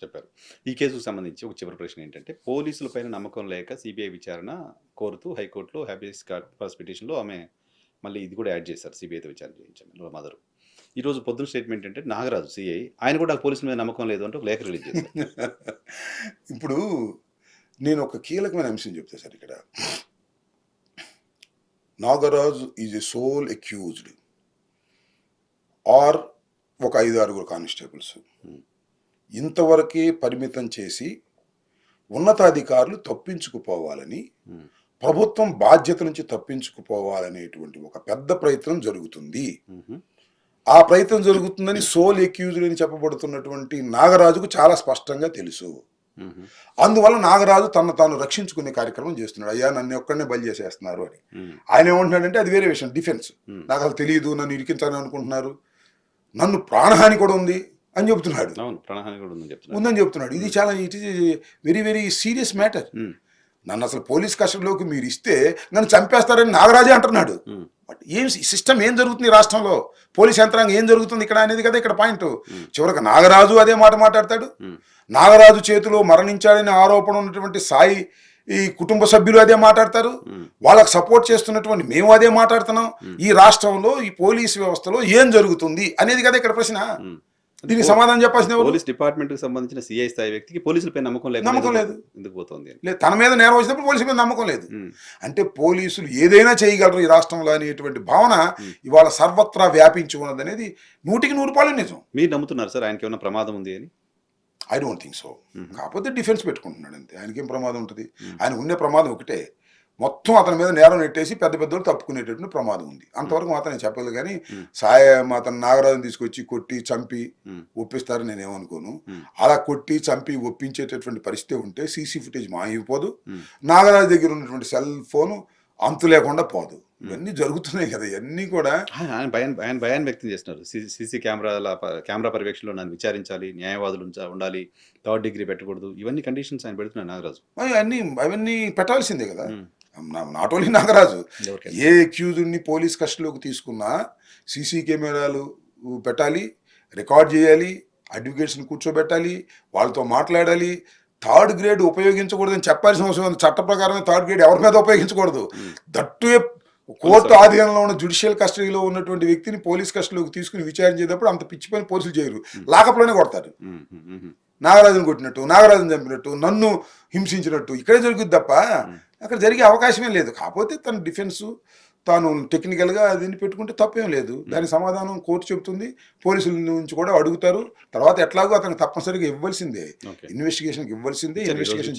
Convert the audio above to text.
చెప్పారు. ఈ కేసుకు సంబంధించి ఒక చివరి ప్రశ్న ఏంటంటే, పోలీసులపైన నమ్మకం లేక సీబీఐ విచారణ కోరుతూ హైకోర్టులో హాబియస్ కార్పస్ పిటిషన్‌లో ఆమె మళ్ళీ ఇది కూడా యాడ్ చేశారు. సీబీఐతో విచారణ చేయించండి వాళ్ళ మదరు. ఈరోజు పొద్దున స్టేట్మెంట్ ఏంటంటే నాగరాజు సీఐ ఆయన కూడా పోలీసుల మీద నమ్మకం లేదు అంటూ ఒక లేఖ రిలీజ్ చేశారు. ఇప్పుడు నేను ఒక కీలకమైన అంశం చెప్తా సార్ ఇక్కడ. Nagaraju is a sole accused or ఒక 5-6 కానిస్టేబుల్స్ ఇంతవరకే పరిమితం చేసి ఉన్నతాధికారులు తప్పించుకుపోవాలని, ప్రభుత్వం బాధ్యత నుంచి తప్పించుకుపోవాలనేటువంటి ఒక పెద్ద ప్రయత్నం జరుగుతుంది. ఆ ప్రయత్నం జరుగుతుందని సోల్ అక్యూజ్డ్ అని చెప్పబడుతున్నటువంటి నాగరాజుకు చాలా స్పష్టంగా తెలుసు. అందువల్ల నాగరాజు తాను రక్షించుకునే కార్యక్రమం చేస్తున్నాడు. అయ్యా నన్ను ఒక్కడనే బలి చేసేస్తున్నారు అని. ఆయన ఏమంటున్నాడంటే అది వేరే విషయం, డిఫెన్స్. నాకు అసలు తెలియదు, నన్ను ఇరికించాలని అనుకుంటున్నారు, నన్ను ప్రాణహాని కూడా ఉంది అని చెప్తున్నాడు. ఉందని చెప్తున్నాడు. ఇది చాలా it is very very serious matter. నన్ను అసలు పోలీస్ కస్టడీలోకి మీరు ఇస్తే నన్ను చంపేస్తారని నాగరాజే అంటున్నాడు. బట్ ఏం సిస్టమ్ ఏం జరుగుతుంది రాష్ట్రంలో, పోలీస్ యంత్రాంగం ఏం జరుగుతుంది ఇక్కడ అనేది కదా ఇక్కడ పాయింట్. చివరికి నాగరాజు అదే మాట మాట్లాడతాడు. నాగరాజు చేతిలో మరణించాడని ఆరోపణ ఉన్నటువంటి సాయి ఈ కుటుంబ సభ్యులు అదే మాట్లాడతారు. వాళ్ళకు సపోర్ట్ చేస్తున్నటువంటి మేము అదే మాట్లాడుతున్నాం. ఈ రాష్ట్రంలో ఈ పోలీస్ వ్యవస్థలో ఏం జరుగుతుంది అనేది కదా ఇక్కడ ప్రశ్న. దీనికి సమాధానం చెప్పాల్సిన పోలీస్ డిపార్ట్మెంట్ కి సంబంధించిన సిఐ స్థాయి వ్యక్తికి పోలీసులపై నమ్మకం లేదు. ఎందుకు పోతుంది? తన మీద నేరం వచ్చినప్పుడు పోలీసుల మీద నమ్మకం లేదు. అంటే పోలీసులు ఏదైనా చేయగలరు ఈ రాష్ట్రంలో అనేటువంటి భావన ఇవాళ సర్వత్రా వ్యాపించి ఉన్నది అనేది 100% నిజం. మీరు నమ్ముతున్నారు సార్ ఆయనకి ఏమైనా ప్రమాదం ఉంది అని? I don't think so. కాకపోతే డిఫెన్స్ పెట్టుకుంటున్నాడు అంతే. ఆయనకేం ప్రమాదం ఉంటుంది? ఆయన ఉండే ప్రమాదం ఒకటే, మొత్తం అతని మీద నేరం నెట్టేసి పెద్ద పెద్దలు తప్పుకునేటటువంటి ప్రమాదం ఉంది. అంతవరకు మాత్రం నేను చెప్పలేదు. కానీ అతను నాగరాజుని తీసుకొచ్చి కొట్టి చంపి ఒప్పిస్తారని నేను ఏమనుకోను. అలా కొట్టి చంపి ఒప్పించేటటువంటి పరిస్థితి ఉంటే సీసీ ఫుటేజ్ మాయమైపోదు, నాగరాజు దగ్గర ఉన్నటువంటి సెల్ ఫోను అంతు లేకుండా పోదు. ఇవన్నీ జరుగుతున్నాయి కదా, ఇవన్నీ కూడా ఆయన భయాన్ని వ్యక్తం చేస్తున్నారు. సీసీ కెమెరా పర్యవేక్షణలో నన్ను విచారించాలి, న్యాయవాదులు ఉండాలి, 3rd డిగ్రీ పెట్టకూడదు, ఇవన్నీ కండిషన్స్ ఆయన పెడుతున్నారు నాగరాజు. అవన్నీ పెట్టాల్సిందే కదా. నాట్ ఓన్లీ నాగరాజు, ఏ అక్యూజ్డ్ని పోలీస్ కస్టడీలోకి తీసుకున్నా సీసీ కెమెరాలు పెట్టాలి, రికార్డ్ చేయాలి, అడ్వకేట్స్ని కూర్చోబెట్టాలి, వాళ్ళతో మాట్లాడాలి. 3rd గ్రేడ్ ఉపయోగించకూడదని చెప్పాల్సిన అవసరం ఉంది. చట్ట ప్రకారం 3rd గ్రేడ్ ఎవరి మీద ఉపయోగించకూడదు. దట్టు కోర్టు ఆధీనంలో ఉన్న జ్యుడిషియల్ కస్టడీలో ఉన్నటువంటి వ్యక్తిని పోలీస్ కస్టడీలోకి తీసుకుని విచారించేటప్పుడు అంత పిచ్చి పని పోలీసులు చేయరు, లాకప్లోనే కొడతారు. నాగరాజును కొట్టినట్టు, నాగరాజును చంపినట్టు, నన్ను హింసించినట్టు ఇక్కడే జరుగుద్ది తప్ప అక్కడ జరిగే అవకాశమే లేదు. కాకపోతే తన డిఫెన్సు తాను టెక్నికల్గా దీన్ని పెట్టుకుంటే తప్పేం లేదు. దాని సమాధానం కోర్టు చెబుతుంది, పోలీసుల నుంచి కూడా అడుగుతారు. తర్వాత ఎట్లాగో అతను తప్పనిసరిగా ఇవ్వాల్సిందే, ఇన్వెస్టిగేషన్కి ఇవ్వాల్సిందే, ఇన్వెస్టిగేషన్